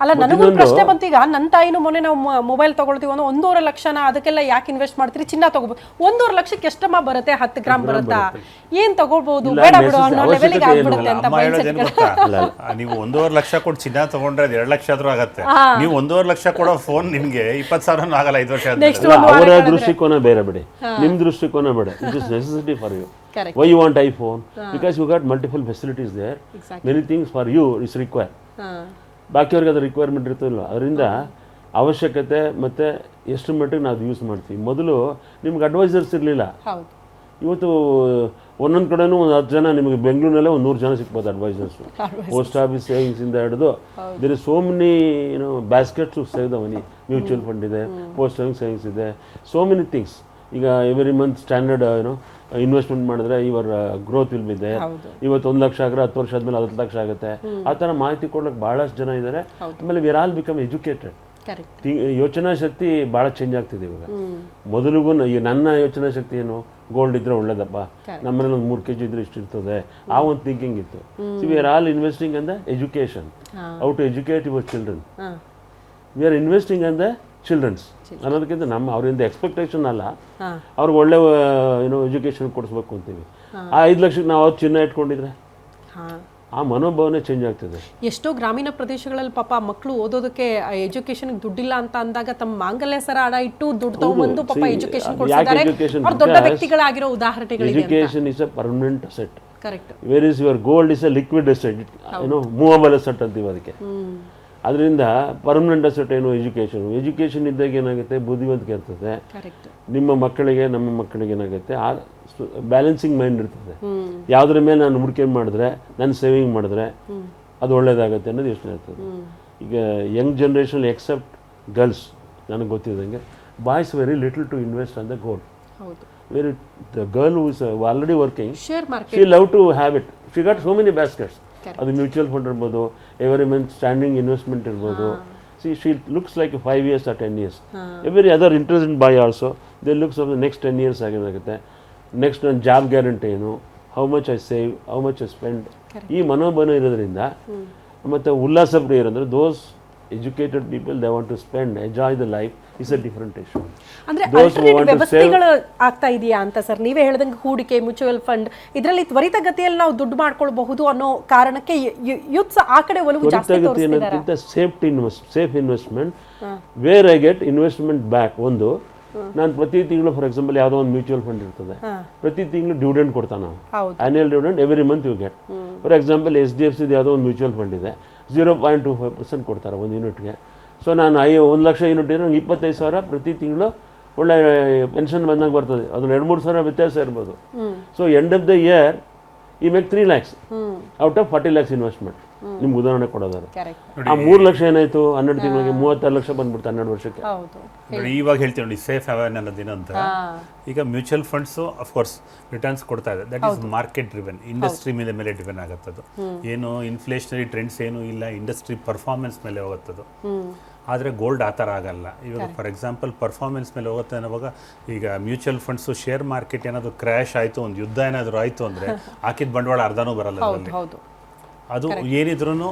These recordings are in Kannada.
ಅಲ್ಲ ನನಗೊಂದು ಪ್ರಶ್ನೆ ಬಂತು. ಈಗ ನನ್ನ ತಾಯಿನೂ ಮೊನ್ನೆ ನಾವು ಮೊಬೈಲ್ ತಗೊಳ್ತೀವಿ 1.5 ಲಕ್ಷನ, ಅದಕ್ಕೆಲ್ಲ ಯಾಕೆ ಇನ್ವೆಸ್ಟ್ ಮಾಡ್ತೀರಿ, ಚಿನ್ನ ತಗೋಬಹುದು, 1.5 ಲಕ್ಷಕ್ಕೆ ಎಷ್ಟಮ್ಮ ಬರುತ್ತೆ, 10 ಗ್ರಾಮ್ ಬರುತ್ತಾ, ಏನ್ ತಗೋಬಹುದು, ಬೇಡ ಬಿಡು ಅನ್ನೋ ಲೆವೆಲ್ಗೆ ಆಗ್ಬಿಡುತ್ತೆ ಅಂತ ನೀವು 1.5 ಲಕ್ಷ ಕೊಟ್ಟು ಚಿನ್ನ ತಗೊಂಡ್ರೆ 2 ಲಕ್ಷ ಆದ್ರೂ ಆಗತ್ತೆ. ನೀವು 1.5 ಲಕ್ಷ ಕೊಡೋ ಫೋನ್ ನಿಮ್ಗೆ 20,000 ಆಗಲ್ಲ 5 ವರ್ಷ ಆದ್ಮೇಲೆ. ಅವರ ದೃಷ್ಟಿಕೋನ ಬೇರೆ ಬಿಡಿ, ನಿಮ್ ದೃಷ್ಟಿಕೋನ ಬೇಡ. It is necessity for you. Why you want iPhone? Because you got multiple facilities there. Many things for you is required. ಬಾಕಿಯವ್ರಿಗೆ ಅದು ರಿಕ್ವೈರ್ಮೆಂಟ್ ಇರ್ತಿಲ್ಲ. ಅದರಿಂದ ಅವಶ್ಯಕತೆ ಮತ್ತು ಎಷ್ಟು ಮಟ್ಟಿಗೆ ನಾವು ಯೂಸ್ ಮಾಡ್ತೀವಿ. ಮೊದಲು ನಿಮ್ಗೆ ಅಡ್ವೈಸರ್ಸ್ ಇರಲಿಲ್ಲ. ಇವತ್ತು ಒಂದೊಂದು ಕಡೆನೂ ಒಂದು 10 ಜನ, ನಿಮಗೆ ಬೆಂಗಳೂರಿನಲ್ಲೇ ಒಂದು 100 ಜನ ಸಿಗ್ಬೋದು ಅಡ್ವೈಸರ್ಸು. ಪೋಸ್ಟ್ ಆಫೀಸ್ ಸೇವಿಂಗ್ಸಿಂದ ಹಿಡಿದು there is so many baskets to save the money. Mutual fund ಇದೆ, ಪೋಸ್ಟ್ ಸೇವಿಂಗ್ಸ್ ಇದೆ, ಸೋ ಮೆನಿ ಥಿಂಗ್ಸ್. ಈಗ ಎವ್ರಿ ಮಂತ್ ಸ್ಟ್ಯಾಂಡರ್ಡ್ ಇನ್ವೆಸ್ಟ್ಮೆಂಟ್ ಮಾಡಿದ್ರೆ ಇವರ್ ಗ್ರೋತ್ ವಿಲ್ ಬಿ ದೇ. ಇವತ್ತು 1 ಲಕ್ಷ ಆಗಿದ್ರೆ 10 ವರ್ಷ ಆದ್ಮೇಲೆ 10 ಲಕ್ಷ ಆಗುತ್ತೆ. ಆ ಥರ ಮಾಹಿತಿ ಕೊಡ್ಲಿಕ್ಕೆ ಭಾಳಷ್ಟು ಜನ ಇದ್ದಾರೆ. ಆಮೇಲೆ we are all become educated. ಯೋಚನಾ ಶಕ್ತಿ ಭಾಳ ಚೇಂಜ್ ಆಗ್ತಿದೆ ಇವಾಗ. ಮೊದಲಿಗೂ ನನ್ನ ಯೋಚನಾ ಶಕ್ತಿ ಏನು, ಗೋಲ್ಡ್ ಇದ್ರೆ ಒಳ್ಳೇದಪ್ಪ, ನಮ್ಮನೇಲಿ ಒಂದು 3 kg ಇದ್ರೆ ಇಷ್ಟು ಇರ್ತದೆ, ಆ ಒಂದು ಥಿಂಕಿಂಗ್ ಇತ್ತು. So we are all investing in the education, how to educate your children. We are investing in the children's ಅನ್ನೋದಕ್ಕಿಂತ ಅವರಿಂದ ಎಕ್ಸ್ಪೆಕ್ಟೇಷನ್ ಅಲ್ಲ, ಅವ್ರಿಗೆ ಒಳ್ಳೆ ಎಜುಕೇಶನ್ ಕೊಡಿಸ್ಬೇಕು ಅಂತೀವಿ. ಆ 5 ಲಕ್ಷಕ್ಕೆ ನಾವು ಚಿನ್ನ ಇಟ್ಕೊಂಡಿದ್ರೆ ಆ ಮನೋಭಾವನೆ ಚೇಂಜ್ ಆಗ್ತದೆ. ಎಷ್ಟೋ ಗ್ರಾಮೀಣ ಪ್ರದೇಶಗಳಲ್ಲಿ ಪಾಪ ಮಕ್ಕಳು ಓದೋದಕ್ಕೆ ಎಜುಕೇಶನ್ ದುಡ್ಡಿಲ್ಲ ಅಂತ ಅಂದಾಗ ತಮ್ಮ ಮಾಂಗಲ್ಯ ಸರ ಅಡ ಇಟ್ಟು ದುಡ್ಡು ತಗೊಂಡ್ಬಂದು ಪಾಪ ಎಜುಕೇಶನ್ ಕೊಡ್ತಿದ್ದಾರೆ. ಅವ್ರು ದೊಡ್ಡ ವ್ಯಕ್ತಿಗಳಾಗಿರೋ ಉದಾಹರಣೆಗಳಿವೆ. Education is a permanent asset. Correct. Where is your gold is a liquid asset, movable asset ಅಂತೀವಿ ಅದಕ್ಕೆ. ಅದರಿಂದ ಪರ್ಮನೆಂಟ್ ಅಸೆಟ್ ಏನು ಎಜುಕೇಷನ್ ಇದ್ದಾಗ ಏನಾಗುತ್ತೆ, ಬುದ್ಧಿವಂತಿಕೆ ಇರ್ತದೆ. ನಿಮ್ಮ ಮಕ್ಕಳಿಗೆ ನಮ್ಮ ಮಕ್ಕಳಿಗೆ ಏನಾಗುತ್ತೆ, ಆ ಬ್ಯಾಲೆನ್ಸಿಂಗ್ ಮೈಂಡ್ ಇರ್ತದೆ. ಯಾವುದ್ರ ಮೇಲೆ ನಾನು ಹೂಡಿಕೆ ಮಾಡಿದ್ರೆ, ನಾನು ಸೇವಿಂಗ್ ಮಾಡಿದ್ರೆ ಅದು ಒಳ್ಳೇದಾಗುತ್ತೆ ಅನ್ನೋದು ಯೋಚನೆ ಇರ್ತದೆ. ಈಗ ಯಂಗ್ ಜನ್ರೇಷನ್ ಎಕ್ಸೆಪ್ಟ್ ಗರ್ಲ್ಸ್, ನನಗೆ ಗೊತ್ತಿದ್ದಂಗೆ boys very little to invest on the gold. Very the girl who is already working, she love to have it. She got so many baskets. ಅದು ಮ್ಯೂಚುವಲ್ ಫಂಡ್ ಇರ್ಬೋದು, ಎವರಿ ಮಂತ್ ಸ್ಟ್ಯಾಂಡಿಂಗ್ ಇನ್ವೆಸ್ಟ್ಮೆಂಟ್ ಇರ್ಬೋದು. She looks like 5 years or 10 years. Every other interest in boy also they looks of the next 10 years ಆಗೇನಾಗುತ್ತೆ, ನೆಕ್ಸ್ಟ್ ನನ್ನ ಜಾಬ್ ಗ್ಯಾರಂಟಿ ಏನು, how much I save, how much I spend. ಈ ಮನೋಭಾವನೆ ಇರೋದ್ರಿಂದ ಮತ್ತು ಉಲ್ಲಾಸ ಪ್ರಿಯ ಇರೋದ್ರೆ those educated people they want to spend, enjoy the life is a different issue. ಅಂದ್ರೆ ವ್ಯವಸ್ಥೆಗಳು ಆಗ್ತಾ ಇದೆಯಾ ಅಂತ ಸರ್ ನೀವೇ ಹೇಳ್ದಂಗೆ, ಹೂಡಿಕೆ, ಮ್ಯೂಚುವಲ್ ಫಂಡ್ ಇದರಲ್ಲಿ ತ್ವರಿತಗತಿಯಲ್ಲಿ ನಾವು ದುಡ್ಡು ಮಾಡ್ಕೊಳ್ಬಹುದು ಅನ್ನೋ ಕಾರಣಕ್ಕೆ ಯೂತ್ಸ್ ಆ ಕಡೆ ಒಲವು ಜಾಸ್ತಿ ತೋರಿಸ್ತಿದ್ದಾರೆ. Safe investment where I get investment back. ಒಂದು, ನಾನು ಪ್ರತಿ ತಿಂಗಳು ಫಾರ್ ಎಕ್ಸಾಂಪಲ್ ಯಾವುದೋ ಒಂದು ಮ್ಯೂಚುವಲ್ ಫಂಡ್ ಇರ್ತದೆ, ಪ್ರತಿ ತಿಂಗಳು ಡಿವಿಡೆಂಡ್ ಕೊಡ್ತಾನೆ ನಾವು, annual dividend every month you get. For example HDFC ಯಾವುದೋ ಒಂದು ಮ್ಯೂಚುವಲ್ ಫಂಡ್ ಇದೆ, 0.25% ಕೊಡ್ತಾರೆ ಒಂದು ಯೂನಿಟ್ಗೆ. ಸೊ ನಾನು 1 ಲಕ್ಷ ಯೂನಿಟ್ ಇದ್ರೆ ನಂಗೆ 25,000 ಪ್ರತಿ ತಿಂಗಳು ಒಳ್ಳೆ ಪೆನ್ಷನ್ ಬಂದಂಗೆ ಬರ್ತದೆ. ಅದನ್ನ 2-3 ಸಾವಿರ ವ್ಯತ್ಯಾಸ ಇರ್ಬೋದು. So end of the year ಈ make 3 lakhs out of 40 lakhs investment. ನಿಮ್ಗೆ ಉದಾಹರಣೆ ಕೊಡೋದಾದ್ರೆ ಆ 3 ಲಕ್ಷ ಏನಾಯ್ತು, 12 ತಿಂಗಳಿಗೆ 36 ಲಕ್ಷ ಬಂದ್ಬಿಡ್ತು 12 ವರ್ಷಕ್ಕೆ. ನೋಡಿ ಇವಾಗ ಹೇಳ್ತೀವಿ ನೋಡಿ ಸೇಫ್ ಹ್ಯಾವನ್ ಅನ್ನೋದೇನು ಅಂತ. ಈಗ ಮ್ಯೂಚುವಲ್ ಫಂಡ್ಸು ಅಫ್ಕೋರ್ಸ್ ರಿಟರ್ನ್ಸ್ ಕೊಡ್ತಾ ಇದೆ, that is market driven, industry ಮೇಲೆ ಡಿಪೆಂಡ್ ಆಗುತ್ತದು. ಏನು ಇನ್ಫ್ಲೇಷನರಿ ಟ್ರೆಂಡ್ಸ್ ಏನೂ ಇಲ್ಲ, ಇಂಡಸ್ಟ್ರಿ ಪರ್ಫಾರ್ಮೆನ್ಸ್ ಮೇಲೆ ಹೋಗುತ್ತದು. ಆದರೆ ಗೋಲ್ಡ್ ಆ ಥರ ಆಗಲ್ಲ. ಇವಾಗ ಫಾರ್ ಎಕ್ಸಾಂಪಲ್ ಪರ್ಫಾರ್ಮೆನ್ಸ್ ಮೇಲೆ ಹೋಗುತ್ತೆ ಅನ್ನೋವಾಗ, ಈಗ ಮ್ಯೂಚುವಲ್ ಫಂಡ್ಸು ಶೇರ್ ಮಾರ್ಕೆಟ್ ಏನಾದರೂ ಕ್ರ್ಯಾಶ್ ಆಯಿತು, ಒಂದು ಯುದ್ಧ ಏನಾದರೂ ಆಯಿತು ಅಂದರೆ ಹಾಕಿದ ಬಂಡವಾಳ ಅರ್ಧನೂ ಬರಲ್ಲ ಅದರಲ್ಲಿ. ಅದು ಏನಿದ್ರು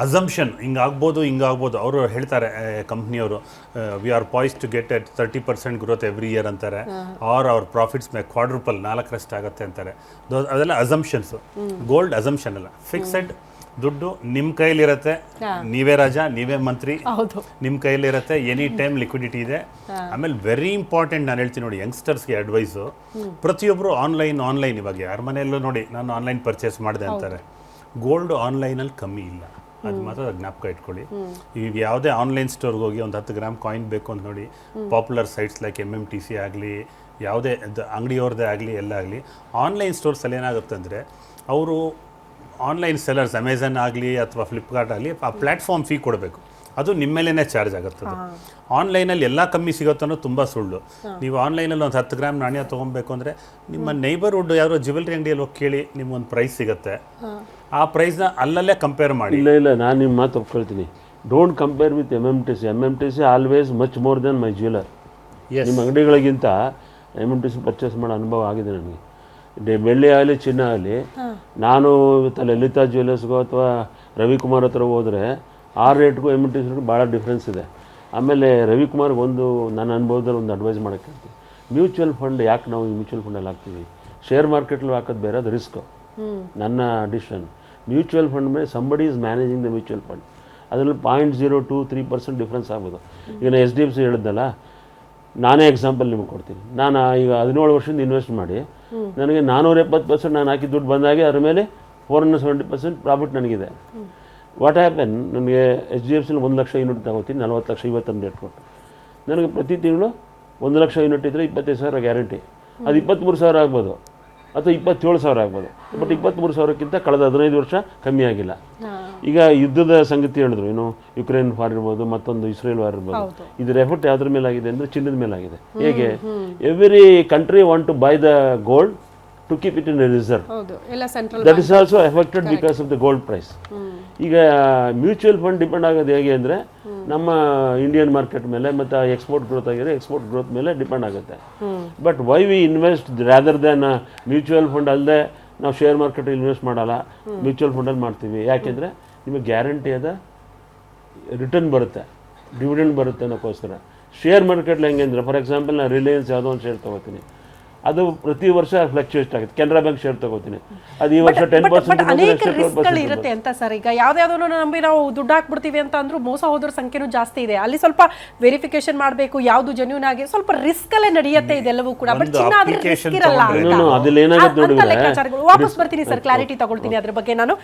ಅಸಂಪ್ಷನ್ ಹಿಂಗಾಗ್ಬೋದು. ಅವರು ಹೇಳ್ತಾರೆ ಕಂಪ್ನಿಯವರು, we are poised to get at 30% growth every year ಅಂತಾರೆ, ಆರ್ ಅವ್ರ ಪ್ರಾಫಿಟ್ಸ್ ಮೇಲೆ ಕ್ವಾಡ್ರುಪಲ್ 4 ಆಗುತ್ತೆ ಅಂತಾರೆ. ಅದೆಲ್ಲ ಅಸಂಪ್ಷನ್ಸು. ಗೋಲ್ಡ್ ಅಸಂಪ್ಷನ್ ಅಲ್ಲ, ಫಿಕ್ಸೆಡ್ ದುಡ್ಡು ನಿಮ್ಮ ಕೈಲಿರುತ್ತೆ, ನೀವೇ ರಾಜ, ನೀವೇ ಮಂತ್ರಿ, ನಿಮ್ಮ ಕೈಲಿರುತ್ತೆ, ಎನಿ ಟೈಮ್ ಲಿಕ್ವಿಡಿಟಿ ಇದೆ. ಆಮೇಲೆ ವೆರಿ ಇಂಪಾರ್ಟೆಂಟ್ ನಾನು ಹೇಳ್ತೀನಿ ನೋಡಿ, ಯಂಗ್ಸ್ಟರ್ಸ್ಗೆ ಅಡ್ವೈಸು, ಪ್ರತಿಯೊಬ್ಬರು ಆನ್ಲೈನ್ ಇವಾಗ ಯಾರ ಮನೆಯಲ್ಲೂ ನೋಡಿ ನಾನು ಆನ್ಲೈನ್ ಪರ್ಚೇಸ್ ಮಾಡಿದೆ ಅಂತಾರೆ. ಗೋಲ್ಡ್ ಆನ್ಲೈನಲ್ಲಿ ಕಮ್ಮಿ ಇಲ್ಲ, ಅದು ಮಾತ್ರ ಜ್ಞಾಪಕ ಇಟ್ಕೊಳ್ಳಿ. ಈಗ ಯಾವುದೇ ಆನ್ಲೈನ್ ಸ್ಟೋರ್ಗೆ ಹೋಗಿ ಒಂದು 10 ಗ್ರಾಮ್ ಕಾಯಿನ್ ಬೇಕು ಅಂತ ನೋಡಿ, ಪಾಪ್ಯುಲರ್ ಸೈಟ್ಸ್ ಲೈಕ್ MMTC ಆಗಲಿ, ಯಾವುದೇ ಅಂಗಡಿಯವ್ರದ್ದೇ ಆಗಲಿ, ಎಲ್ಲ ಆಗಲಿ, ಆನ್ಲೈನ್ ಸ್ಟೋರ್ಸಲ್ಲಿ ಏನಾಗುತ್ತೆ ಅಂದರೆ ಅವರು ಆನ್ಲೈನ್ ಸೆಲ್ಲರ್ಸ್ ಅಮೆಝಾನ್ ಆಗಲಿ ಅಥವಾ ಫ್ಲಿಪ್ಕಾರ್ಟ್ ಆಗಲಿ ಆ ಪ್ಲ್ಯಾಟ್ಫಾರ್ಮ್ ಫೀ ಕೊಡಬೇಕು. ಅದು ನಿಮ್ಮ ಮೇಲೇ ಚಾರ್ಜ್ ಆಗುತ್ತದೆ. ಆನ್ಲೈನಲ್ಲಿ ಎಲ್ಲ ಕಮ್ಮಿ ಸಿಗುತ್ತೆ ಅನ್ನೋದು ತುಂಬ ಸುಳ್ಳು. ನೀವು ಆನ್ಲೈನಲ್ಲಿ ಒಂದು 10 ಗ್ರಾಮ್ ನಾಣ್ಯ ತೊಗೊಬೇಕು ಅಂದರೆ ನಿಮ್ಮ ನೈಬರ್ಹುಡ್ ಯಾರೋ ಜ್ಯುವೆಲ್ರಿ ಅಂಗಡಿಯಲ್ಲಿ ಹೋಗಿ ಕೇಳಿ, ನಿಮ್ಗೊಂದು ಪ್ರೈಸ್ ಸಿಗುತ್ತೆ. ಆ ಪ್ರೈಸ್ನ ಅಲ್ಲಲ್ಲೇ ಕಂಪೇರ್ ಮಾಡಿ. ಇಲ್ಲ ನಾನು ನಿಮ್ಮ ಮಾತು ಒಪ್ಕೊಳ್ತೀನಿ. Don't compare with MMTC always much more than my jeweller. ನಿಮ್ಮ ಅಂಗಡಿಗಳಿಗಿಂತ MMTC ಪರ್ಚೇಸ್ ಮಾಡೋ ಅನುಭವ ಆಗಿದೆ ನನಗೆ. ಬೆಳ್ಳಿ ಆಗಲಿ ಚಿನ್ನ ಆಗಲಿ, ನಾನು ಲಲಿತಾ ಜ್ಯುವೆಲರ್ಸ್ಗೋ ಅಥವಾ ರವಿಕುಮಾರ್ ಹತ್ರ ಹೋದರೆ ಆ ರೇಟ್ಗೂ ಎಮಿಟೇಸ್ ರೇಟ್ಗೂ ಭಾಳ ಡಿಫ್ರೆನ್ಸ್ ಇದೆ. ಆಮೇಲೆ ರವಿಕುಮಾರ್ ಒಂದು ನನ್ನ ಅನುಭವದಲ್ಲಿ ಒಂದು ಅಡ್ವೈಸ್ ಮಾಡೋಕ್ಕೆ ಹೇಳ್ತೀನಿ, ಮ್ಯೂಚುವಲ್ ಫಂಡ್ ಯಾಕೆ ನಾವು ಈ ಮ್ಯೂಚುವಲ್ ಫಂಡಲ್ಲಿ ಹಾಕ್ತೀವಿ, ಶೇರ್ ಮಾರ್ಕೆಟಲ್ಲಿ ಹಾಕೋದು ಬೇರೆ, ಅದು ರಿಸ್ಕ್. ನನ್ನ ಡಿಸಿಷನ್ ಮ್ಯೂಚುವಲ್ ಫಂಡ್ ಮೇಲೆ somebody is managing the mutual fund, ಅದರಲ್ಲಿ 0.02-3% ಡಿಫ್ರೆನ್ಸ್ ಆಗ್ಬೋದು. ಈಗ ನಾನು HDFC ಹೇಳಿದ್ನಲ್ಲ, ನಾನೇ ಎಕ್ಸಾಂಪಲ್ ನಿಮಗೆ ಕೊಡ್ತೀನಿ. ನಾನು ಈಗ 17 ವರ್ಷದಿಂದ ಇನ್ವೆಸ್ಟ್ ಮಾಡಿ ನನಗೆ 470% ನಾನು ಹಾಕಿ ದುಡ್ಡು ಬಂದಾಗೆ ಅದ್ರ ಮೇಲೆ 470% ಪ್ರಾಫಿಟ್ ನನಗಿದೆ. ವಾಟ್ ಹ್ಯಾಪನ್, ನನಗೆ HDFCಲಿ 1 ಲಕ್ಷ ಯೂನಿಟ್ ತಗೋತೀನಿ, 40 ಲಕ್ಷ ಇವತ್ತೊಂದು ರೇಟ್ ಕೊಟ್ಟು ನನಗೆ ಪ್ರತಿ ತಿಂಗಳು 1 ಲಕ್ಷ ಯೂನಿಟ್ ಇದ್ದರೆ 25,000 ಗ್ಯಾರಂಟಿ. ಅದು 23,000 ಆಗ್ಬೋದು ಅಥವಾ 27,000 ಆಗ್ಬೋದು. ಬಟ್ 23,000ಕ್ಕಿಂತ ಕಳೆದ 15 ವರ್ಷ ಕಮ್ಮಿ ಆಗಿಲ್ಲ. ಈಗ ಯುದ್ಧದ ಸಂಗತಿ ಹೇಳಿದ್ರು, ಏನು ಯುಕ್ರೇನ್ ವಾರ್ ಇರ್ಬೋದು, ಮತ್ತೊಂದು ಇಸ್ರೇಲ್ ವಾರ್ ಇರ್ಬೋದು, ಇದರ ಎಫೆಕ್ಟ್ ಯಾವುದ್ರ ಮೇಲೆ ಆಗಿದೆ ಅಂದರೆ ಚಿನ್ನದ ಮೇಲೆ ಆಗಿದೆ. ಹೇಗೆ every country want to by the gold to keep it in reserve, that is also affected because of the gold price. ಈಗ ಮ್ಯೂಚುವಲ್ ಫಂಡ್ ಡಿಪೆಂಡ್ ಆಗೋದು ಹೇಗೆ ಅಂದರೆ ನಮ್ಮ ಇಂಡಿಯನ್ ಮಾರ್ಕೆಟ್ ಮೇಲೆ ಮತ್ತು ಎಕ್ಸ್ಪೋರ್ಟ್ ಗ್ರೋತ್ ಆಗಿರೋ ಎಕ್ಸ್ಪೋರ್ಟ್ ಗ್ರೋತ್ ಮೇಲೆ ಡಿಪೆಂಡ್ ಆಗುತ್ತೆ. But why we invest rather then mutual fund ಅಲ್ಲದೆ ನಾವು ಶೇರ್ ಮಾರ್ಕೆಟ್ ಇನ್ವೆಸ್ಟ್ ಮಾಡಲ್ಲ, ಮ್ಯೂಚುವಲ್ ಫಂಡಲ್ಲಿ ಮಾಡ್ತೀವಿ. ಯಾಕೆಂದರೆ ನಿಮಗೆ ಗ್ಯಾರಂಟಿ ಆದ ರಿಟರ್ನ್ ಬರುತ್ತೆ, ಡಿವಿಡೆಂಡ್ ಬರುತ್ತೆ ಅನ್ನೋಕ್ಕೋಸ್ಕರ. ಶೇರ್ ಮಾರ್ಕೆಟ್ಲಿ ಹೆಂಗೆ ಅಂದರೆ, ಫಾರ್ ಎಕ್ಸಾಂಪಲ್ ನಾನು ರಿಲಯನ್ಸ್ ಯಾವುದೋ ಒಂದು ಶೇರ್ ತೊಗೋತೀನಿ, ಅದು ಪ್ರತಿ ವರ್ಷ ಫ್ಲಕ್ಚುಯೇಟ್ ಆಗುತ್ತೆ. ಕೆನರಾ ಬ್ಯಾಂಕ್ ಶೇರ್ ತಗೋತೀನಿ, ಅದು ಈ ವರ್ಷ 10% ಅನೇಕ ರಿಸ್ಕ್ಗಳು ಇರುತ್ತೆ ಅಂತ ಸರ್. ಈಗ ಯಾವ್ದಾವ್ದೋ ನಂಬಿ ನಾವು ದುಡ್ಡು ಹಾಕ್ಬಿಡ್ತೀವಿ ಅಂತ ಅಂದ್ರೂ ಮೋಸ ಹೋದ್ರ ಸಂಖ್ಯೆನೂ ಜಾಸ್ತಿ ಇದೆ. ಅಲ್ಲಿ ಸ್ವಲ್ಪ ವೆರಿಫಿಕೇಶನ್ ಮಾಡಬೇಕು, ಯಾವ್ದು ಜೆನ್ಯೂನ್ ಆಗಿ, ಸ್ವಲ್ಪ ರಿಸ್ಕ್ ಅಲ್ಲೇ ನಡೆಯುತ್ತೆ ಇದೆಲ್ಲವೂ ಕೂಡ. ಬಟ್ ಚಿನ್ನ ಆದ್ರೆ ರಿಸ್ಕ್ ಇರಲ್ಲ. ಅದ್ರಲ್ಲಿ ಏನಾಗುತ್ತೆ ನೋಡಿ, ಲೆಕ್ಕಾಚಾರಗಳು ವಾಪಸ್ ಬರ್ತೀನಿ ಸರ್, ಕ್ಲಾರಿಟಿ ತಗೊಳ್ತೀನಿ ಅದ್ರ ಬಗ್ಗೆ ನಾನು.